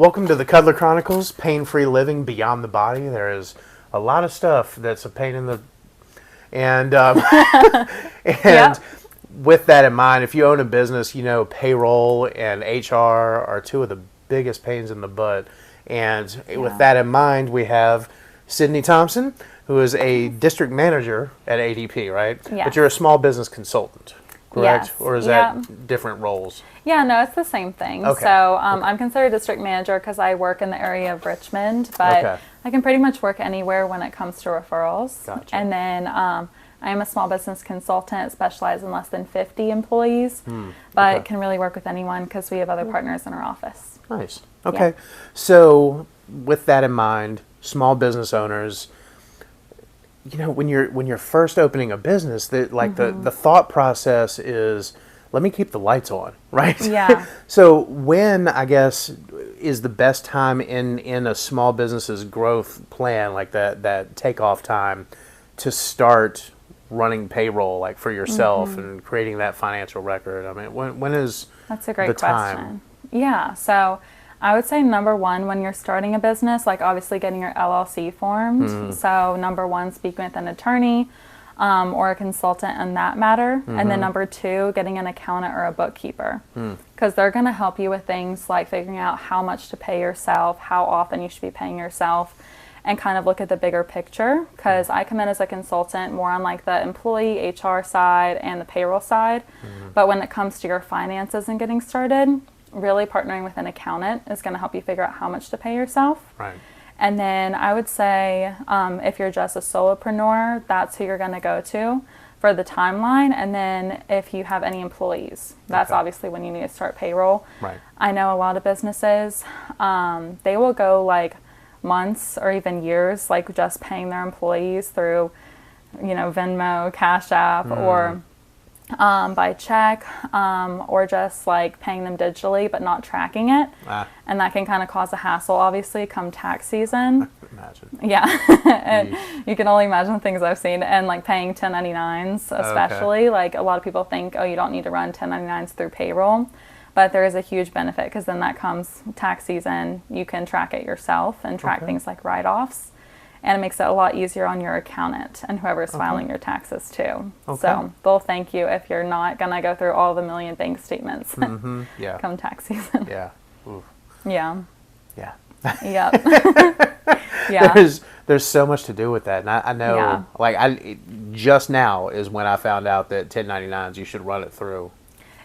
Welcome to the Cuddler Chronicles, pain-free living beyond the body. There is a lot of stuff that's a pain in the... And, Yep. with that in mind, if you own a business, you know payroll and HR are two of the biggest pains in the butt. And with that in mind, we have Sidney Thompson, who is a district manager at ADP, right? Yes. But you're a small business consultant, correct? Yes. Or is that different roles? Yeah, no, it's the same thing. Okay. So I'm considered district manager because I work in the area of Richmond, but I can pretty much work anywhere when it comes to referrals. Gotcha. And then I am a small business consultant, specialized in less than 50 employees, but can really work with anyone because we have other partners in our office. Nice. Okay. So with that in mind, small business owners, you know, when you're first opening a business, the thought process is, let me keep the lights on, right? Yeah. So when, I guess, is the best time in a small business's growth plan, like that takeoff time, to start running payroll, like for yourself and creating that financial record? I mean, when is That's a great the question. time? Yeah. So I would say number one, when you're starting a business, like obviously getting your LLC formed. So number one, speaking with an attorney or a consultant in that matter. And then number two, getting an accountant or a bookkeeper. Because they're going to help you with things like figuring out how much to pay yourself, how often you should be paying yourself, and kind of look at the bigger picture. Because I come in as a consultant more on like the employee HR side and the payroll side. But when it comes to your finances and getting started, really partnering with an accountant is going to help you figure out how much to pay yourself. Right. And then I would say if you're just a solopreneur, that's who you're going to go to for the timeline. And then if you have any employees, that's obviously when you need to start payroll. Right. I know a lot of businesses, they will go like months or even years, like just paying their employees through, you know, Venmo, Cash App, or by check, or just like paying them digitally but not tracking it. And that can kind of cause a hassle, obviously, come tax season. Imagine. Yeah. And you can only imagine the things I've seen. And like paying 1099s especially, like a lot of people think, oh, you don't need to run 1099s through payroll. But there is a huge benefit because then that comes tax season, you can track it yourself and track things like write-offs. And it makes it a lot easier on your accountant and whoever's filing your taxes too. So they'll thank you if you're not going to go through all the million bank statements come tax season. Yeah. Oof. Yeah. Yeah. Yep. Yeah. There's so much to do with that. And I know, just now is when I found out that 1099s, you should run it through.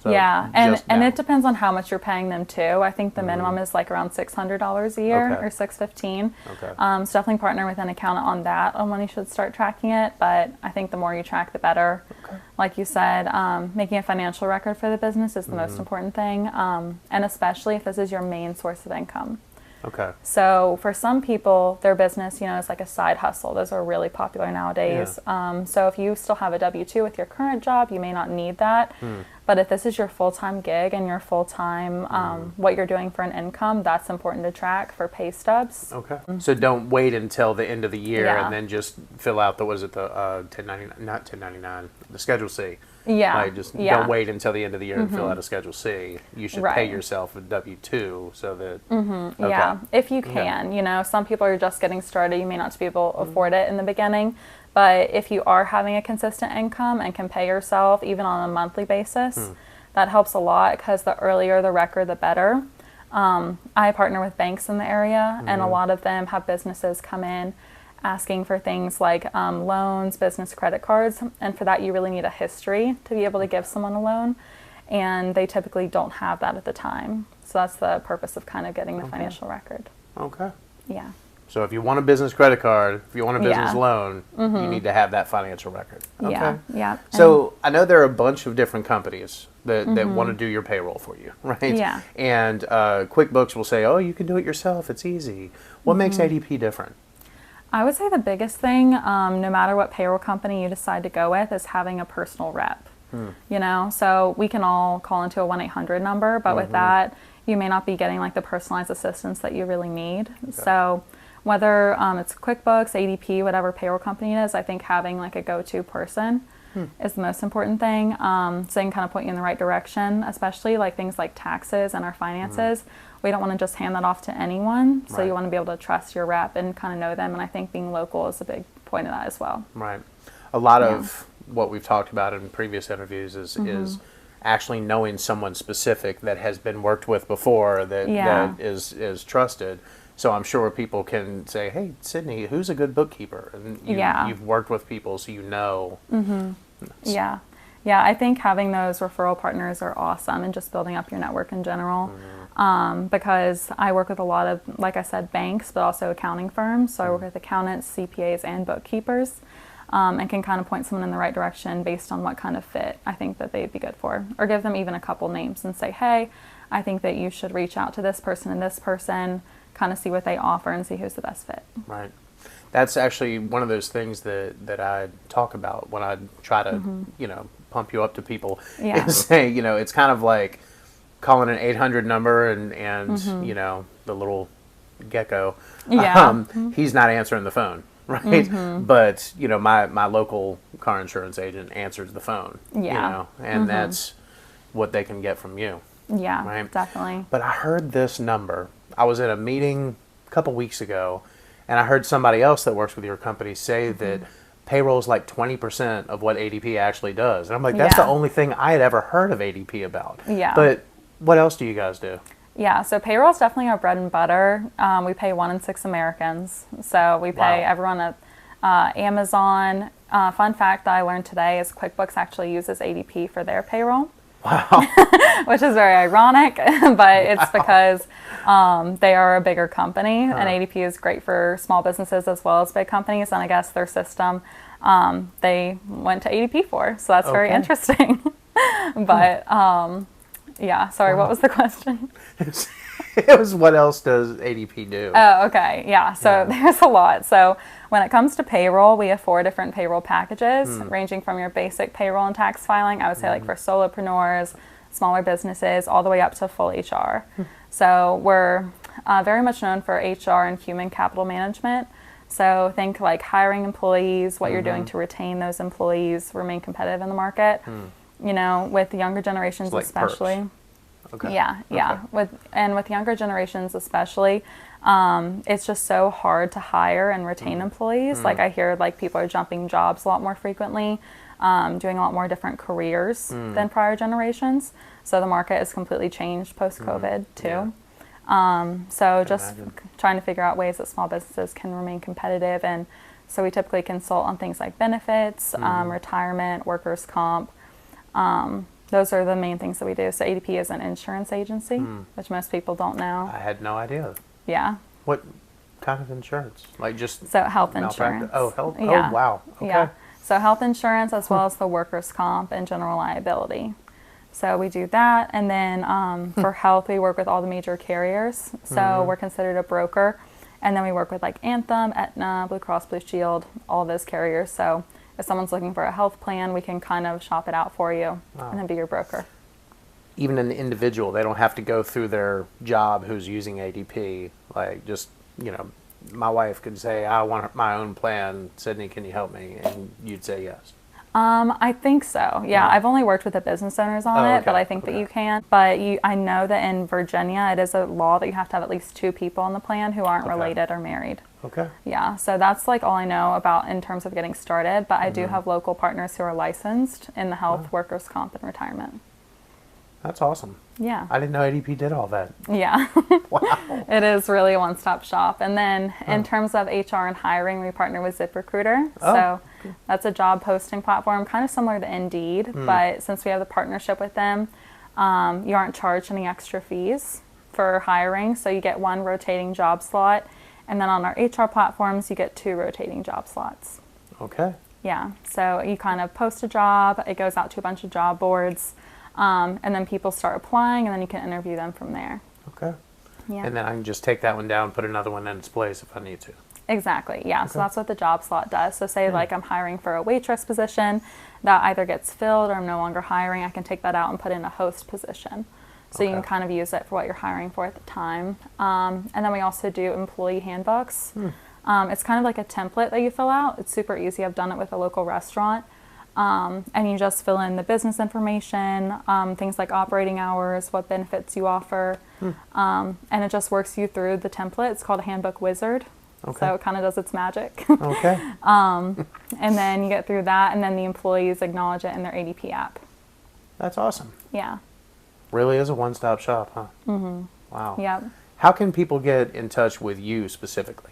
So and it depends on how much you're paying them too. I think the minimum is like around $600 a year or $615. So definitely partner with an accountant on that on when you should start tracking it. But I think the more you track, the better. Like you said, making a financial record for the business is the most important thing, and especially if this is your main source of income. So for some people, their business, you know, is like a side hustle. Those are really popular nowadays. So if you still have a W-2 with your current job, you may not need that. But if this is your full-time gig and your full-time, what you're doing for an income, that's important to track for pay stubs. So don't wait until the end of the year and then just fill out the 1099, not 1099, the Schedule C. Don't wait until the end of the year and fill out a Schedule C. You should pay yourself a W-2 so that... if you can. You know, some people are just getting started. You may not be able to afford it in the beginning. But if you are having a consistent income and can pay yourself even on a monthly basis, that helps a lot because the earlier the record, the better. I partner with banks in the area, and a lot of them have businesses come in asking for things like loans, business credit cards, and for that you really need a history to be able to give someone a loan, and they typically don't have that at the time. So that's the purpose of kind of getting the financial record. Yeah. So if you want a business credit card, if you want a business loan, you need to have that financial record. So I know there are a bunch of different companies that want to do your payroll for you, right? And QuickBooks will say, oh, you can do it yourself. It's easy. What makes ADP different? I would say the biggest thing, no matter what payroll company you decide to go with, is having a personal rep. You know, so we can all call into a 1-800 number, but with that, you may not be getting like the personalized assistance that you really need. So whether it's QuickBooks, ADP, whatever payroll company it is, I think having like a go-to person is the most important thing. So they can kind of point you in the right direction, especially like things like taxes and our finances. we don't want to just hand that off to anyone. So Right. you want to be able to trust your rep and kind of know them. And I think being local is a big point of that as well. Right. A lot of what we've talked about in previous interviews is actually knowing someone specific that has been worked with before, that is trusted. So I'm sure people can say, hey, Sidney, who's a good bookkeeper? And you've worked with people, so you know. Yeah. Yeah, I think having those referral partners are awesome, and just building up your network in general. Because I work with a lot of, like I said, banks, but also accounting firms. So I work with accountants, CPAs, and bookkeepers, and can kind of point someone in the right direction based on what kind of fit I think that they'd be good for. Or give them even a couple names and say, hey, I think that you should reach out to this person and this person, kind of see what they offer and see who's the best fit. Right. That's actually one of those things that I talk about when I try to, pump you up to people. Is say, it's kind of like calling an 800 number and the little gecko. He's not answering the phone, right? But, my local car insurance agent answers the phone, and that's what they can get from you. Yeah, right? Definitely. But I heard this number. I was at a meeting a couple weeks ago, and I heard somebody else that works with your company say that payroll is like 20% of what ADP actually does. And I'm like, that's the only thing I had ever heard of ADP about. Yeah. But what else do you guys do? Yeah, so payroll is definitely our bread and butter. We pay 1 in 6 Americans. So we pay everyone at Amazon. Fun fact that I learned today is QuickBooks actually uses ADP for their payroll. Wow. Which is very ironic, but it's because they are a bigger company, and ADP is great for small businesses as well as big companies, and I guess their system they went to ADP for, so that's very interesting. But what was the question? It was, what else does ADP do? Oh, okay. Yeah. So there's a lot. So when it comes to payroll, we have 4 different payroll packages, ranging from your basic payroll and tax filing, I would say like for solopreneurs, smaller businesses, all the way up to full HR. So we're very much known for HR and human capital management. So think like hiring employees, what you're doing to retain those employees, remain competitive in the market. With the younger generations like especially. Perks. Okay. Yeah. With younger generations especially, it's just so hard to hire and retain employees. Like I hear like people are jumping jobs a lot more frequently, doing a lot more different careers than prior generations. So the market has completely changed post-COVID too. So just trying to figure out ways that small businesses can remain competitive. And so we typically consult on things like benefits, retirement, workers' comp. Those are the main things that we do. So ADP is an insurance agency, which most people don't know. I had no idea. Yeah. What kind of insurance? Like just so health insurance. Oh, health. Yeah. Oh, wow. Okay. Yeah. So health insurance as well as the workers' comp and general liability. So we do that. And then for health, we work with all the major carriers. So we're considered a broker. And then we work with like Anthem, Aetna, Blue Cross Blue Shield, all those carriers. So if someone's looking for a health plan, we can kind of shop it out for you and then be your broker. Even an individual, they don't have to go through their job who's using ADP. Like just, my wife could say, I want my own plan. Sidney, can you help me? And you'd say yes. I think so. Yeah, I've only worked with the business owners on it, but I think that you can. But I know that in Virginia, it is a law that you have to have at least 2 people on the plan who aren't related or married. Okay. Yeah, so that's like all I know about in terms of getting started. But I do have local partners who are licensed in the health, workers' comp, and retirement. That's awesome. Yeah. I didn't know ADP did all that. Yeah. Wow. It is really a one-stop shop. And then in terms of HR and hiring, we partner with ZipRecruiter. So that's a job posting platform, kind of similar to Indeed. But since we have the partnership with them, you aren't charged any extra fees for hiring. So you get 1 rotating job slot. And then on our HR platforms, you get 2 rotating job slots. Okay. Yeah. So you kind of post a job. It goes out to a bunch of job boards. And then people start applying, and then you can interview them from there. Okay. Yeah. And then I can just take that one down, put another one in its place if I need to. Exactly. Yeah. Okay. So that's what the job slot does. So say like I'm hiring for a waitress position that either gets filled or I'm no longer hiring, I can take that out and put in a host position. So you can kind of use it for what you're hiring for at the time. And then we also do employee handbooks. It's kind of like a template that you fill out. It's super easy. I've done it with a local restaurant. And you just fill in the business information, things like operating hours, what benefits you offer, and it just works you through the template. It's called a Handbook Wizard. Okay. So it kind of does its magic. Okay. And then you get through that, and then the employees acknowledge it in their ADP app. That's awesome. Yeah. Really is a one-stop shop, huh? Mm-hmm. Wow. Yep. How can people get in touch with you specifically?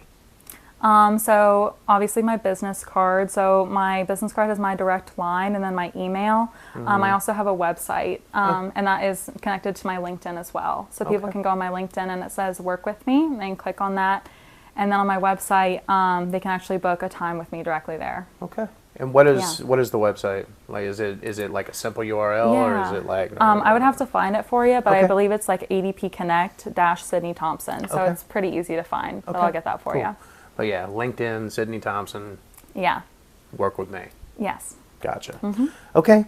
So obviously my business card. So my business card is my direct line and then my email. I also have a website, and that is connected to my LinkedIn as well. So people can go on my LinkedIn and it says work with me and click on that. And then on my website, they can actually book a time with me directly there. Okay. And what is the website? Like, is it like a simple URL or is it like? I would have to find it for you, but I believe it's like ADP Connect Sidney Thompson. So it's pretty easy to find. But I'll get that for you. But yeah, LinkedIn, Sidney Thompson. Yeah. Work with me. Yes. Gotcha. Mm-hmm. Okay.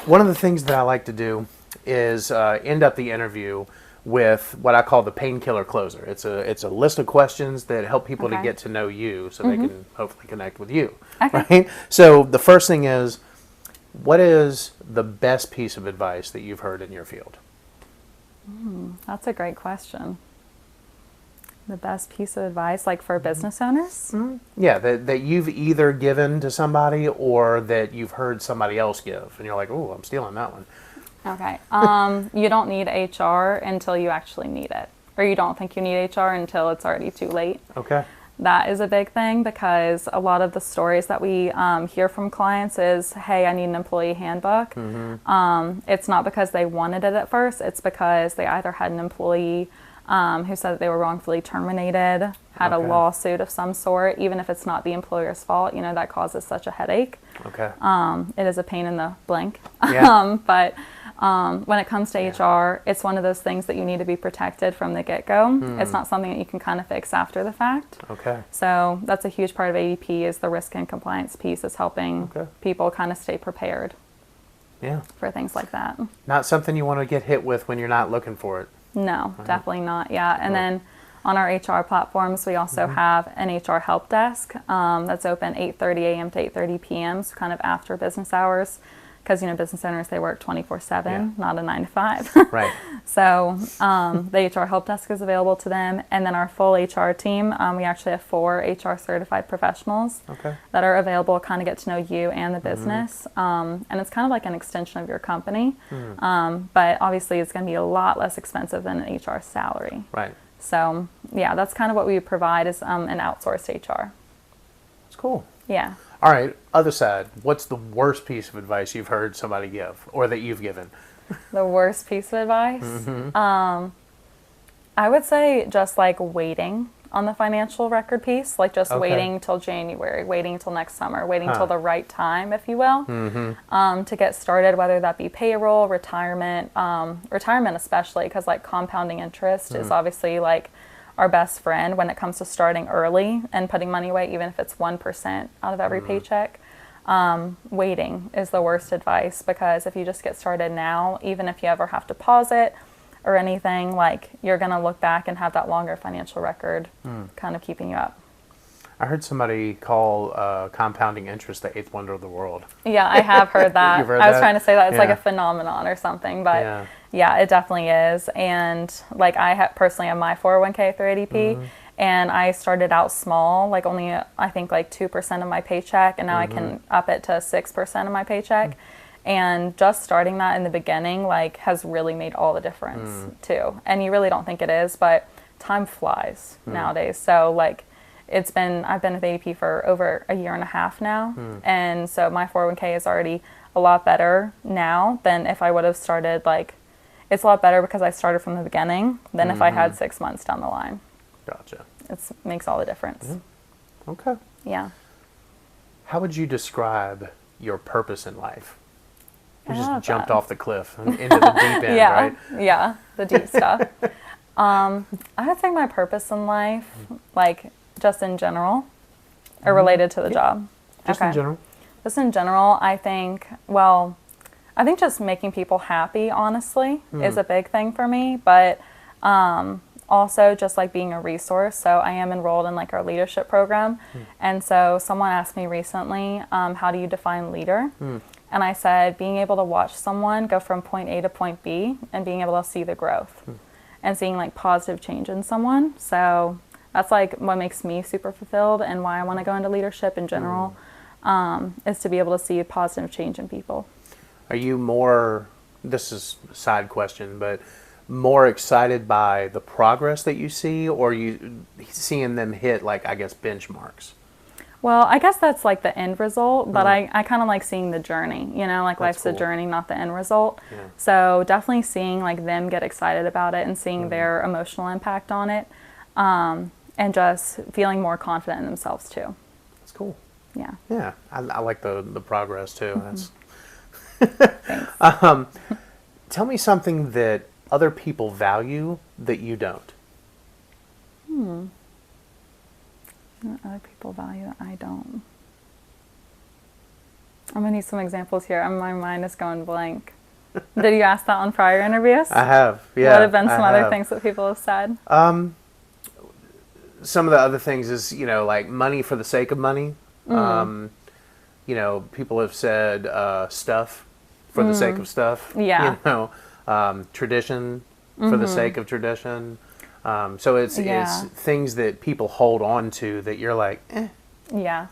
One of the things that I like to do is end up the interview with what I call the painkiller closer. It's a list of questions that help people to get to know you so they can hopefully connect with you. Okay. Right? So the first thing is, what is the best piece of advice that you've heard in your field? That's a great question. The best piece of advice, like for business owners? Mm-hmm. Yeah, that you've either given to somebody or that you've heard somebody else give, and you're like, oh, I'm stealing that one. Okay. You don't need HR until you actually need it. Or you don't think you need HR until it's already too late. Okay. That is a big thing because a lot of the stories that we hear from clients is, hey, I need an employee handbook. It's not because they wanted it at first. It's because they either had an employee who said that they were wrongfully terminated, had a lawsuit of some sort, even if it's not the employer's fault, that causes such a headache. Okay. It is a pain in the blank. Yeah. But when it comes to HR, it's one of those things that you need to be protected from the get-go. It's not something that you can kind of fix after the fact. Okay. So that's a huge part of ADP is the risk and compliance piece is helping people kind of stay prepared for things like that. Not something you want to get hit with when you're not looking for it. No, definitely not. Yeah. And then on our HR platforms, we also have an HR help desk that's open 8:30 a.m. to 8:30 p.m., so kind of after business hours, because business owners, they work 24/7, not a 9 to 5. Right. So the HR help desk is available to them, and then our full HR team, we actually have 4 HR certified professionals that are available to kind of get to know you and the business, and it's kind of like an extension of your company, but obviously it's going to be a lot less expensive than an HR salary. Right. So yeah, that's kind of what we provide is an outsourced HR. That's cool. Yeah. All right, other side. What's the worst piece of advice you've heard somebody give or that you've given? The worst piece of advice? I would say just like waiting on the financial record piece, like just waiting till January, waiting till next summer, waiting till the right time, if you will, to get started, whether that be payroll, retirement especially, because like compounding interest is obviously like our best friend when it comes to starting early and putting money away, even if it's 1% out of every paycheck. Waiting is the worst advice because if you just get started now, even if you ever have to pause it or anything, like you're going to look back and have that longer financial record kind of keeping you up. I heard somebody call compounding interest the eighth wonder of the world. Yeah, I have heard that. You've heard I was that? trying to say that it's like a phenomenon or something, but yeah, it definitely is. And like I personally have my 401k through ADP, and I started out small, like only I think like 2% of my paycheck, and now I can up it to 6% of my paycheck. And just starting that in the beginning like has really made all the difference too. And you really don't think it is, but time flies nowadays. So like I've been with ADP for over a year and a half now. And so my 401k is already a lot better now than if I would have started it's a lot better because I started from the beginning than if I had 6 months down the line. Gotcha. It makes all the difference. Okay. Yeah. How would you describe your purpose in life? You just jumped that. off the cliff into the deep end, right? Yeah, the deep stuff. I would say my purpose in life, like just in general, or related to the job. Just in general? Just in general, I think just making people happy, honestly, is a big thing for me. But also just like being a resource. So I am enrolled in like our leadership program. And so someone asked me recently, how do you define leader? And I said, being able to watch someone go from point A to point B and being able to see the growth and seeing like positive change in someone. So that's like what makes me super fulfilled and why I want to go into leadership in general, is to be able to see a positive change in people. Are you more, this is a side question, but more excited by the progress that you see, or you seeing them hit, like, I guess, benchmarks? Well, I guess that's like the end result, but I kind of like seeing the journey, you know, like That's life's cool. a journey, not the end result. Yeah. So definitely seeing like them get excited about it and seeing their emotional impact on it, and just feeling more confident in themselves too. That's cool. Yeah. Yeah, I like the progress too. That's Thanks. Tell me something that other people value that you don't. What other people value that I don't. I'm gonna need some examples here. My mind is going blank. Did you ask that on prior interviews? I have, yeah. What have been some other have. things that people have said? Some of the other things is, you know, like money for the sake of money. You know, people have said stuff for the sake of stuff. Yeah. You know, tradition for the sake of tradition. So it's things that people hold on to that you're like, eh. Yeah.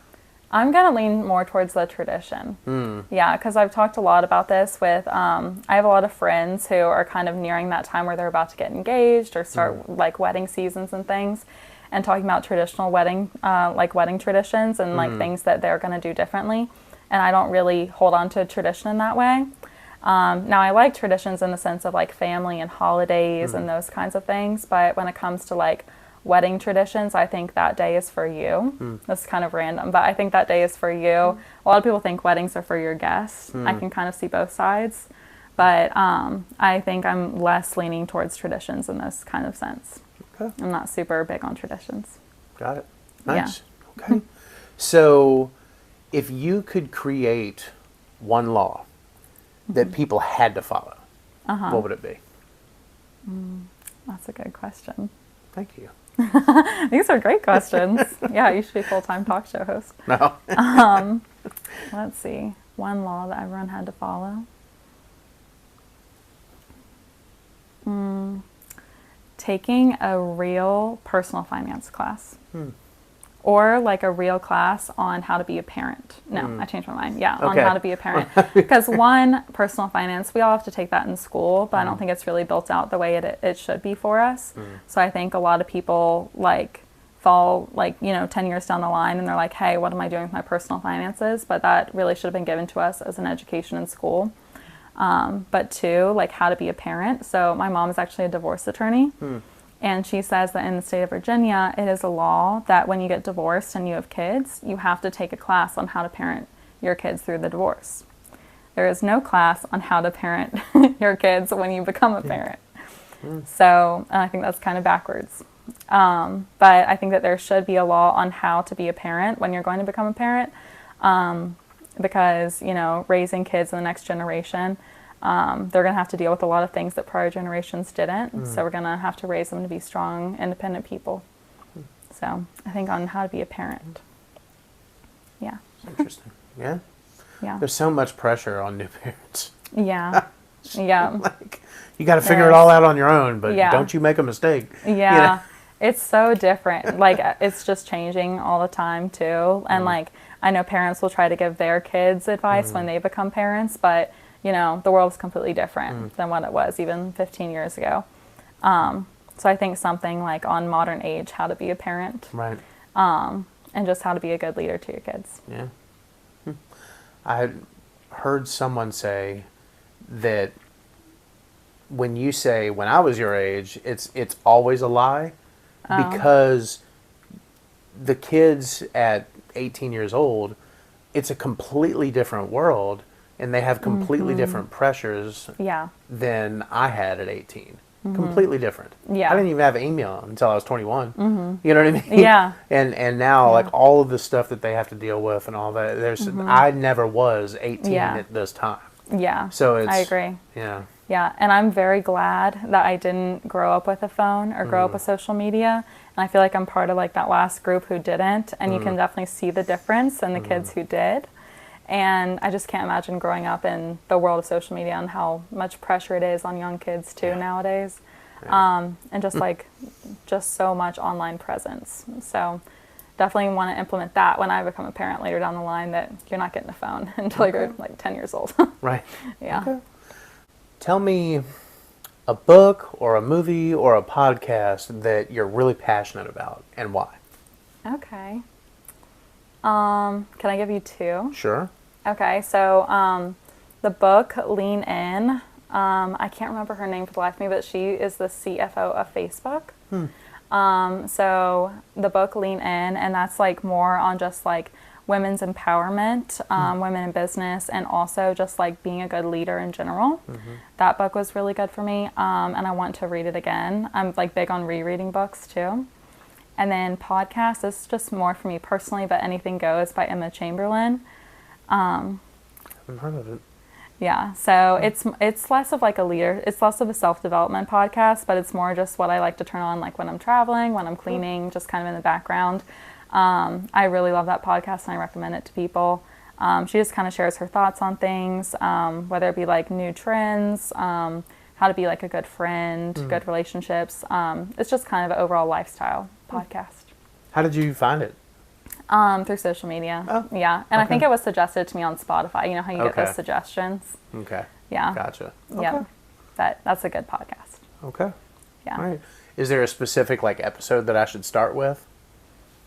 I'm going to lean more towards the tradition. Yeah, because I've talked a lot about this with, I have a lot of friends who are kind of nearing that time where they're about to get engaged or start like wedding seasons and things, and talking about traditional wedding, like wedding traditions and like things that they're going to do differently. And I don't really hold on to a tradition in that way. Now I like traditions in the sense of like family and holidays and those kinds of things, but when it comes to like wedding traditions, I think that day is for you. That's kind of random, but I think that day is for you. A lot of people think weddings are for your guests. I can kind of see both sides, but I think I'm less leaning towards traditions in this kind of sense. Okay. I'm not super big on traditions. Got it. Nice. Yeah. Okay. So if you could create one law that people had to follow, what would it be? That's a good question. Thank you. These are great questions. Yeah, you should be a full-time talk show host. No. Let's see. One law that everyone had to follow. Taking a real personal finance class. Or like a real class on how to be a parent. No, I changed my mind. Yeah, on how to be a parent. Because one, personal finance, we all have to take that in school, but I don't think it's really built out the way it should be for us. So I think a lot of people like fall like, you know, 10 years down the line and they're like, hey, what am I doing with my personal finances? But that really should have been given to us as an education in school. But two, like how to be a parent. So my mom is actually a divorce attorney. And she says that in the state of Virginia, it is a law that when you get divorced and you have kids, you have to take a class on how to parent your kids through the divorce. There is no class on how to parent your kids when you become a parent. So I think that's kind of backwards. But I think that there should be a law on how to be a parent when you're going to become a parent. Because, you know, raising kids in the next generation, they're going to have to deal with a lot of things that prior generations didn't. So we're going to have to raise them to be strong, independent people. So I think on how to be a parent. Yeah. Interesting. Yeah? Yeah. There's so much pressure on new parents. Yeah. Yeah. Like, you got to figure it all out on your own, but Yeah. don't you make a mistake. Yeah. You know? It's so different. Like, it's just changing all the time, too. And, like, I know parents will try to give their kids advice when they become parents, but you know, the world is completely different than what it was even 15 years ago. So I think something like on modern age, how to be a parent. Right. And just how to be a good leader to your kids. Yeah. I had heard someone say that when you say, when I was your age, it's always a lie because the kids at 18 years old, it's a completely different world. And they have completely different pressures than I had at 18. Completely different. Yeah. I didn't even have email until I was 21. You know what I mean? Yeah. And now, like, all of the stuff that they have to deal with and all that, I never was 18 at this time. Yeah. So it's... I agree. Yeah. Yeah, and I'm very glad that I didn't grow up with a phone or grow up with social media. And I feel like I'm part of like that last group who didn't. And you can definitely see the difference in the kids who did. And I just can't imagine growing up in the world of social media and how much pressure it is on young kids too nowadays. And just so much online presence. So definitely want to implement that when I become a parent later down the line, that you're not getting a phone until you're like 10 years old. Right. Yeah. Okay. Tell me a book or a movie or a podcast that you're really passionate about and why. Okay. Can I give you two? Sure. Okay, so the book Lean In, I can't remember her name for the life of me, but she is the CFO of Facebook. So the book Lean In, and that's like more on just like women's empowerment, women in business, and also just like being a good leader in general. That book was really good for me, and I want to read it again. I'm like big on rereading books too. And then podcasts, this is just more for me personally, but Anything Goes by Emma Chamberlain. I haven't heard of it. Yeah, so it's less of like it's less of a self-development podcast, but it's more just what I like to turn on like when I'm traveling, when I'm cleaning, just kind of in the background. I really love that podcast and I recommend it to people. She just kind of shares her thoughts on things, whether it be like new trends, how to be like a good friend, good relationships. It's just kind of an overall lifestyle podcast. How did you find it? Through social media. Oh, yeah. And okay. I think it was suggested to me on Spotify. You know how you get those suggestions? Okay. Yeah. Gotcha. Okay. Yeah. That's a good podcast. Okay. Yeah. All right. Is there a specific like episode that I should start with?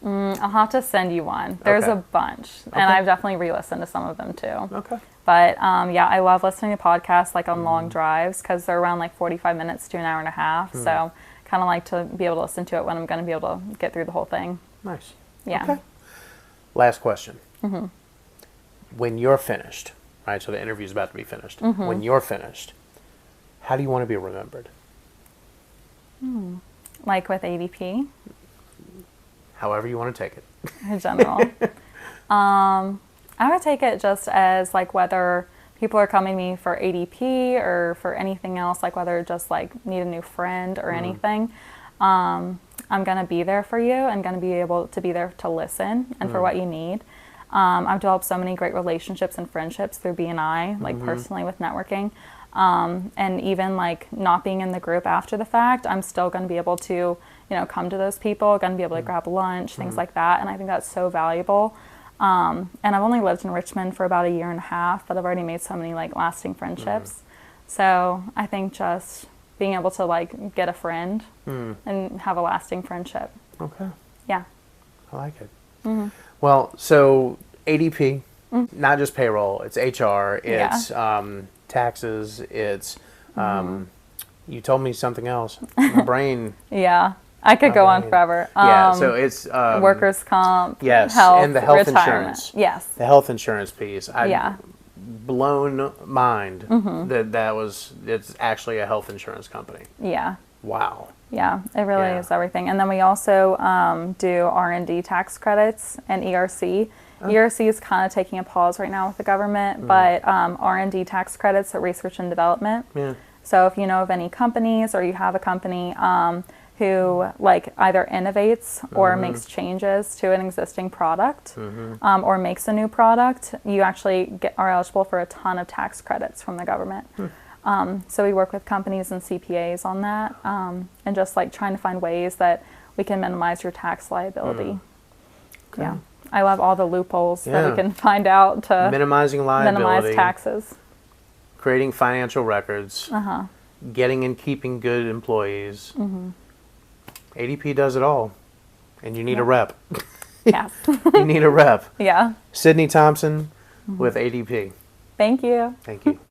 I'll have to send you one. There's a bunch. And I've definitely re-listened to some of them too. Okay. But yeah, I love listening to podcasts like on long drives because they're around like 45 minutes to an hour and a half. So kind of like to be able to listen to it when I'm going to be able to get through the whole thing. Nice. Yeah. Okay. Last question. When you're finished, right? So the interview's about to be finished. When you're finished, how do you want to be remembered? Like with ADP? However you want to take it. In general. I would take it just as like whether people are coming to me for ADP or for anything else, like whether just like need a new friend or anything. I'm going to be there for you and going to be able to be there to listen and for what you need. I've developed so many great relationships and friendships through BNI, like personally with networking. And even like not being in the group after the fact, I'm still going to be able to, you know, come to those people, going to be able to grab lunch, things like that. And I think that's so valuable. And I've only lived in Richmond for about a year and a half, but I've already made so many like lasting friendships. So I think just being able to like get a friend and have a lasting friendship. Okay. Yeah. I like it. Well, so ADP, not just payroll, it's HR, it's taxes, it's, you told me something else. My brain. Yeah. I could go on forever. Yeah, so it's workers' comp, yes, health, and the health retirement. insurance. Yes. The health insurance piece. Yeah. Blown mind it's actually a health insurance company. Yeah. Wow. Yeah, it really is everything. And then we also do R&D tax credits and ERC. ERC is kind of taking a pause right now with the government, but R&D tax credits are research and development. Yeah. So if you know of any companies or you have a company who like either innovates or makes changes to an existing product or makes a new product, you actually are eligible for a ton of tax credits from the government. So we work with companies and CPAs on that and just like trying to find ways that we can minimize your tax liability. Okay. Yeah. I love all the loopholes that we can find out to minimizing liability, minimize taxes, creating financial records, getting and keeping good employees. ADP does it all, and you need a rep. Yes. You need a rep. Yeah. Sidney Thompson with ADP. Thank you. Thank you.